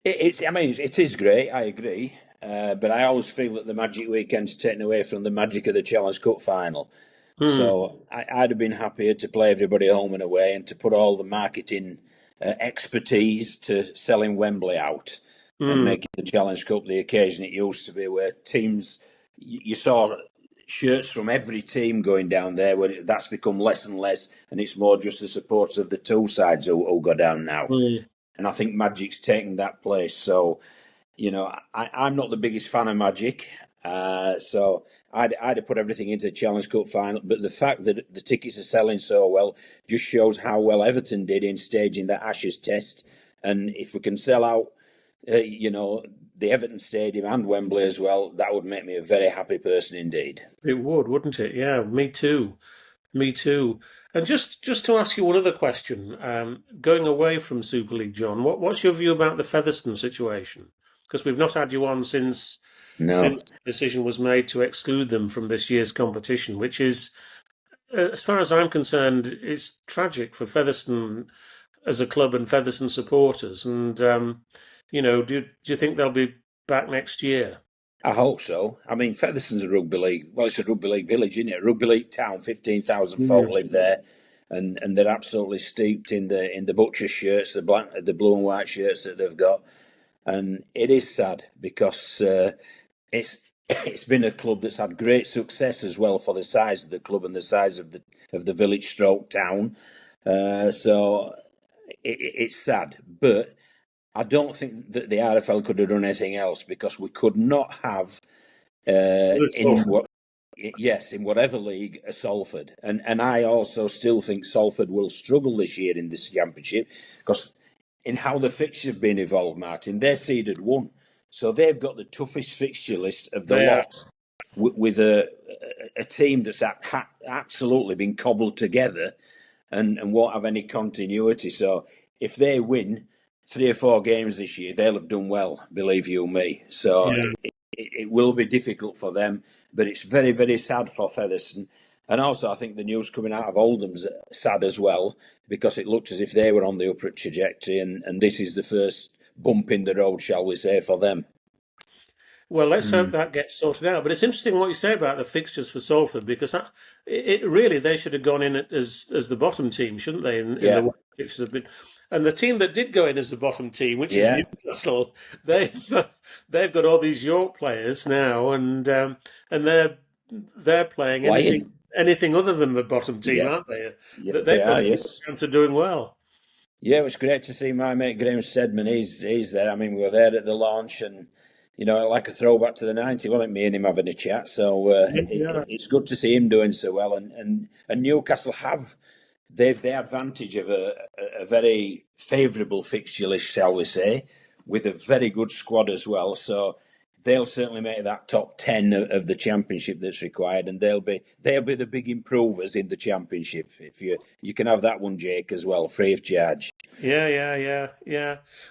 It is great. I agree, but I always feel that the Magic Weekend's taken away from the magic of the Challenge Cup final. So I'd have been happier to play everybody home and away and to put all the marketing expertise to selling Wembley out and making the Challenge Cup the occasion it used to be, where teams, you saw shirts from every team going down there, where that's become less and less, and it's more just the supporters of the two sides who go down now. And I think Magic's taken that place. So, I'm not the biggest fan of Magic. So I'd have put everything into the Challenge Cup final. But the fact that the tickets are selling so well just shows how well Everton did in staging that Ashes test. And if we can sell out, the Everton Stadium and Wembley as well, that would make me a very happy person indeed. It would, wouldn't it? Yeah, me too. Me too. And just to ask you one other question, going away from Super League, John, what's your view about the Featherstone situation? Because we've not had you on since the decision was made to exclude them from this year's competition, which is, as far as I'm concerned, it's tragic for Featherstone as a club and Featherstone supporters. And, do you think they'll be back next year? I hope so. I mean, Featherstone's a rugby league. Well, it's a rugby league village, isn't it? A rugby league town. 15,000 folk live there, and they're absolutely steeped in the butcher shirts, the blue and white shirts that they've got. And it is sad because it's been a club that's had great success as well for the size of the club and the size of the village stroke town. So it's sad, but I don't think that the RFL could have done anything else, because we could not have in whatever league a Salford, and I also still think Salford will struggle this year in this championship, because in how the fixtures have been evolved, Martyn, they're seeded 1, so they've got the toughest fixture list of the lot, with a team that's absolutely been cobbled together and won't have any continuity. So if they win 3 or 4 games this year, they'll have done well, believe you me. So it will be difficult for them, but it's very, very sad for Featherstone. And also, I think the news coming out of Oldham's sad as well, because it looked as if they were on the upward trajectory, and this is the first bump in the road, shall we say, for them. Well, let's hope that gets sorted out. But it's interesting what you say about the fixtures for Salford, because they should have gone in as the bottom team, shouldn't they? In the way the fixtures have been. And the team that did go in as the bottom team, which is Newcastle, they've got all these York players now, and they're playing anything other than the bottom team, aren't they? Yeah, they've got a chance of doing well. Yeah, it was great to see my mate Graham Stedman. He's there. I mean, we were there at the launch, and like a throwback to the '90s, wasn't it? Me and him having a chat. So it's good to see him doing so well. And Newcastle have the advantage of a very favourable fixture list, shall we say, with a very good squad as well. So they'll certainly make that top 10 of the championship that's required, and they'll be the big improvers in the championship. If you can have that one, Jake, as well, free of charge. Yeah.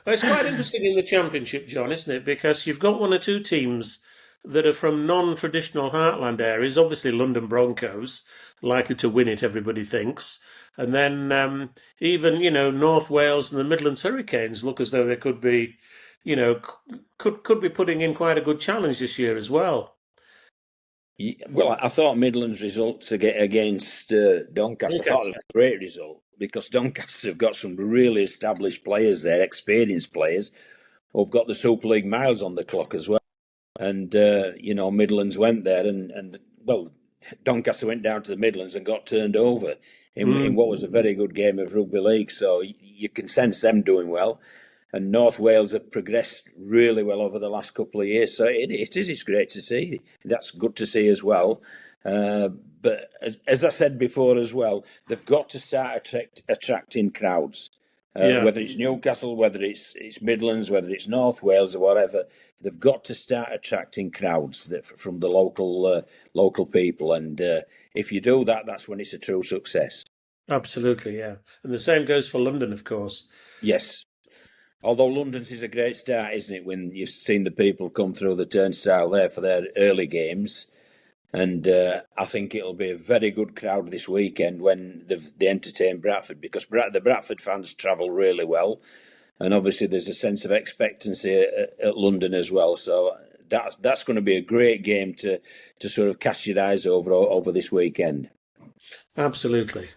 Well, it's quite interesting in the championship, John, isn't it? Because you've got 1 or 2 teams that are from non-traditional heartland areas. Obviously, London Broncos, likely to win it, everybody thinks. And then even, North Wales and the Midlands Hurricanes look as though they could be, could be putting in quite a good challenge this year as well. Well, I thought Midlands' result against Doncaster, I thought it was a great result, because Doncaster have got some really established players there, experienced players, who've got the Super League miles on the clock as well. And, Midlands went there and Doncaster went down to the Midlands and got turned over in what was a very good game of rugby league. So you can sense them doing well. And North Wales have progressed really well over the last couple of years. So it's great to see. That's good to see as well. But as I said before as well, they've got to start attracting crowds. Yeah. Whether it's Newcastle, whether it's Midlands, whether it's North Wales or whatever, they've got to start attracting crowds from the local people. And if you do that, that's when it's a true success. Absolutely, yeah. And the same goes for London, of course. Yes. Although London's is a great start, isn't it, when you've seen the people come through the turnstile there for their early games. And I think it'll be a very good crowd this weekend when they entertain Bradford, because the Bradford fans travel really well. And obviously there's a sense of expectancy at London as well. So that's going to be a great game to sort of cast your eyes over this weekend. Absolutely.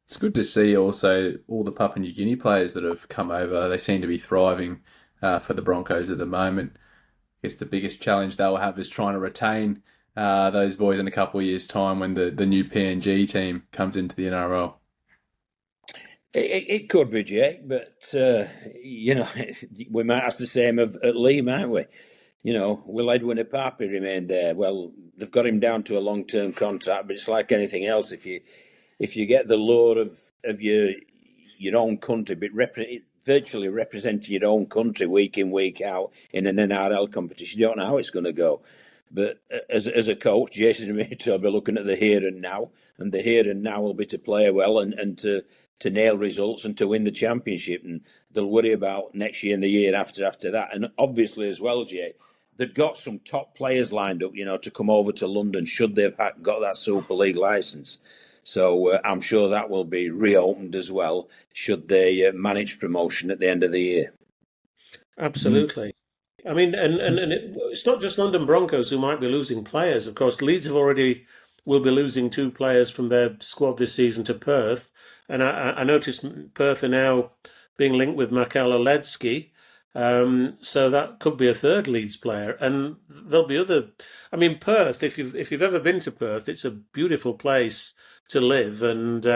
It's good to see also all the Papua New Guinea players that have come over. They seem to be thriving for the Broncos at the moment. I guess the biggest challenge they'll have is trying to retain those boys in a couple of years' time when the new PNG team comes into the NRL. It could be, Jake, but we might ask the same at Lee, might we? Will Edwin Apapi remain there? Well, they've got him down to a long-term contract, but it's like anything else. If you get the lure of your own country, but virtually representing your own country week in, week out in an NRL competition, you don't know how it's going to go. But as a coach, Jason Amato will be looking at the here and now, and the here and now will be to play well and to nail results and to win the championship. And they'll worry about next year and the year after that. And obviously as well, Jay, they've got some top players lined up, to come over to London should they've got that Super League licence. So I'm sure that will be reopened as well should they manage promotion at the end of the year. Absolutely. I mean, and it's not just London Broncos who might be losing players. Of course, Leeds will be losing 2 players from their squad this season to Perth. And I noticed Perth are now being linked with Michael Oledzki. So that could be a third Leeds player. And there'll be other... I mean, Perth, if you've ever been to Perth, it's a beautiful place to live. And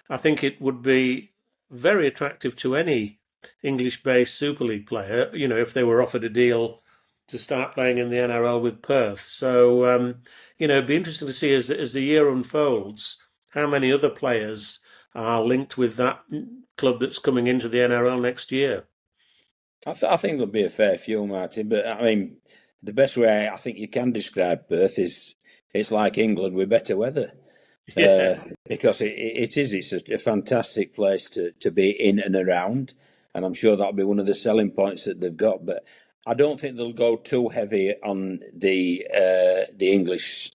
I think it would be very attractive to any English-based Super League player, if they were offered a deal to start playing in the NRL with Perth. So, it'd be interesting to see as the year unfolds how many other players are linked with that club that's coming into the NRL next year. I think there'll be a fair few, Martin. But I mean, the best way I think you can describe Perth is it's like England with better weather. Yeah. Because it's a fantastic place to be in and around. And I'm sure that'll be one of the selling points that they've got. But I don't think they'll go too heavy on the English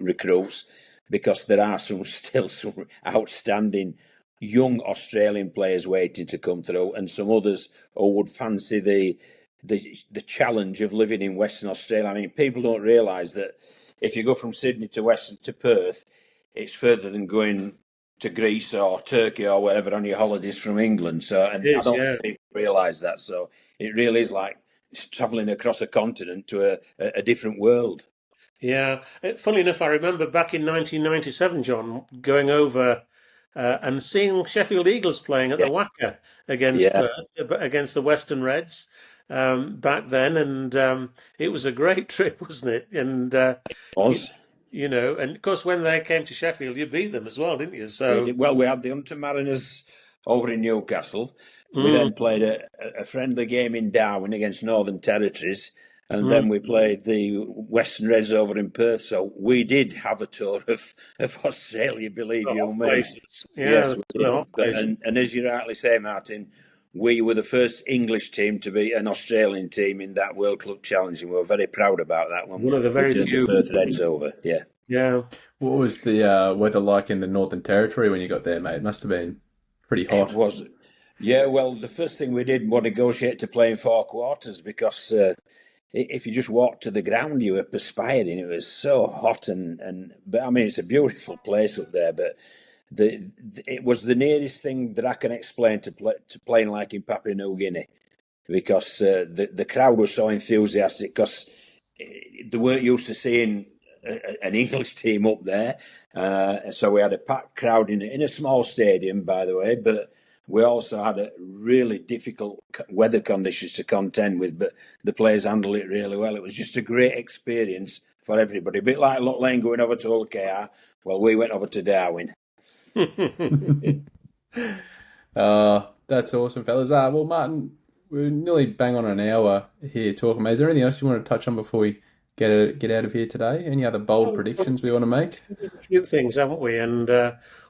recruits, because there are still some outstanding young Australian players waiting to come through, and some others who would fancy the challenge of living in Western Australia. I mean, people don't realise that if you go from Sydney to Perth, it's further than going to Greece or Turkey or wherever on your holidays from England. So, and I don't think people realise that. So it really is like travelling across a continent to a different world. Yeah. Funnily enough, I remember back in 1997, John, going over and seeing Sheffield Eagles playing at the Wacker against Perth, against the Western Reds back then. And it was a great trip, wasn't it? And it was. And of course, when they came to Sheffield, you beat them as well, didn't you? So we had the Hunter Mariners over in Newcastle. We then played a friendly game in Darwin against Northern Territories, and then we played the Western Reds over in Perth. So we did have a tour of Australia, believe you me. Yes, and as you rightly say, Martin, we were the first English team to beat an Australian team in that World Club Challenge, and we were very proud about that one. One of the very few. The Perth Reds over, yeah. Yeah. What was the weather like in the Northern Territory when you got there, mate? It must have been pretty hot. It was. Yeah, well, the first thing we did was negotiate to play in 4 quarters, because if you just walked to the ground, you were perspiring. It was so hot, but I mean, it's a beautiful place up there. But it was the nearest thing that I can explain to playing like in Papua New Guinea, because the crowd was so enthusiastic, because they weren't used to seeing an English team up there. So we had a packed crowd in a small stadium, by the way, but we also had a really difficult weather conditions to contend with, but the players handled it really well. It was just a great experience for everybody. A bit like Loch Lane going over to Hull KR. Well, we went over to Darwin. That's awesome, fellas. Well, Martin, we're nearly bang on an hour here talking, mate. Is there anything else you want to touch on before we get out of here today? Any other bold Oh, predictions we want to make? a few things, haven't we? And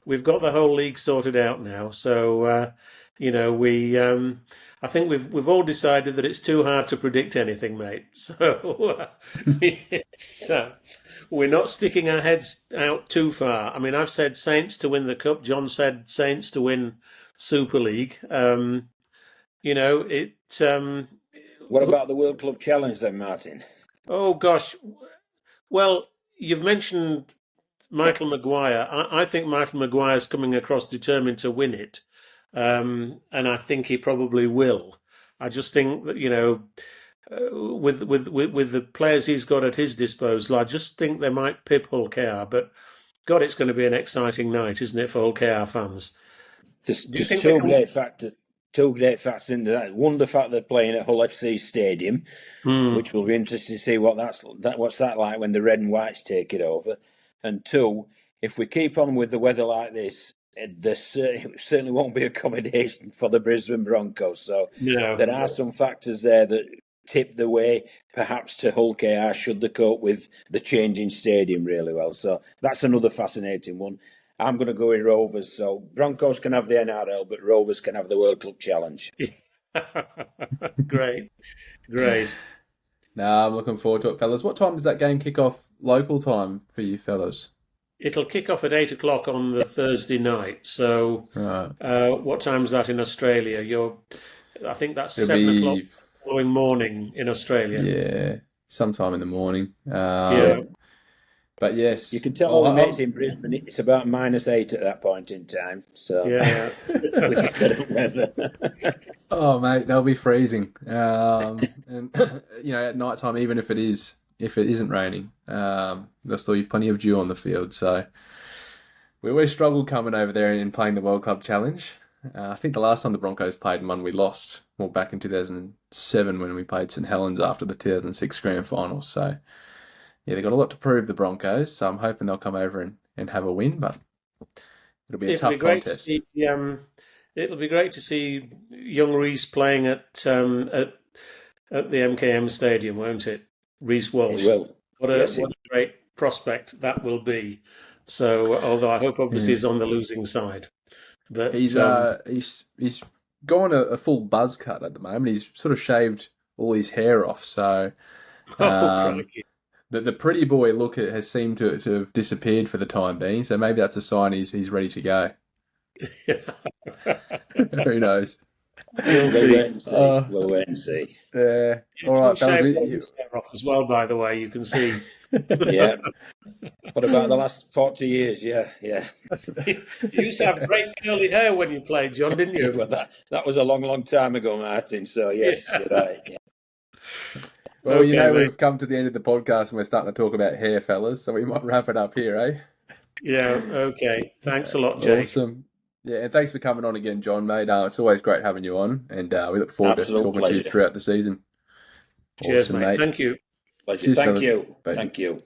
we've got the whole league sorted out now. So we I think we've all decided that it's too hard to predict anything, mate. So it's, we're not sticking our heads out too far. I mean, I've said Saints to win the cup. John said Saints to win Super League. You know it. What about the World Club Challenge then, Martin? Oh gosh. Well, you've mentioned Michael Maguire. I think Michael Maguire's coming across determined to win it, and I think he probably will. I just think that with the players he's got at his disposal, I just think they might pip Hull KR. But God, it's going to be an exciting night, isn't it, for Hull KR fans? There's Do you think two great factors. Two great facts into that. One, the fact they're playing at Hull FC Stadium, which will be interesting to see what's that like when the red and whites take it over. And two, if we keep on with the weather like this, there certainly won't be accommodation for the Brisbane Broncos. So there are some factors there that tip the way, perhaps to Hull KR should they cope with the changing stadium really well. So that's another fascinating one. I'm going to go with Rovers. So Broncos can have the NRL, but Rovers can have the World Club Challenge. Great. Nah, I'm looking forward to it, fellas. What time does that game kick off local time for you fellas? It'll kick off at 8 o'clock on the Thursday night. So, Right. what time is that in Australia? I think that's It'll 7 o'clock be, following morning in Australia. yeah, sometime in the morning. Yeah. But yes, You can tell all the mates in Brisbane it's about -8 at that point in time. So Yeah. with the current weather. oh mate, they'll be freezing. And at night time, even if it isn't raining, there'll still be plenty of dew on the field. So we always struggled coming over there and playing the World Club Challenge. I think the last time the Broncos played and won, we lost. Well, back in 2007 when we played St Helens after the 2006 Grand Final. So yeah, they've got a lot to prove, the Broncos. So I'm hoping they'll come over and have a win, but it'll be a tough contest. It'll be great to see young Reece playing at the MKM Stadium, won't it? Reece Walsh. It will. What a great prospect that will be. So, although I hope obviously he's on the losing side, but he's gone a full buzz cut at the moment. He's sort of shaved all his hair off, so crikey. the pretty boy look has seemed to have disappeared for the time being. So maybe that's a sign he's ready to go. Who knows? We'll see. We'll wait and see. Yeah. All right, fellas. Off as well, by the way, you can see. Yeah. What about the last 40 years? Yeah. You used to have great curly hair when you played, John, didn't you? Well, that was a long time ago, Martin. So yes, You're right. Yeah. Well, we've come to the end of the podcast and we're starting to talk about hair, fellas. So we might wrap it up here, eh? Yeah. Okay. Thanks a lot, Jake. Awesome. Yeah, and thanks for coming on again, John, mate. It's always great having you on, and we look forward to talking to you throughout the season. Cheers, awesome, mate. Thank you. Pleasure. Cheers, Thank fellas. you. Bye. Thank you.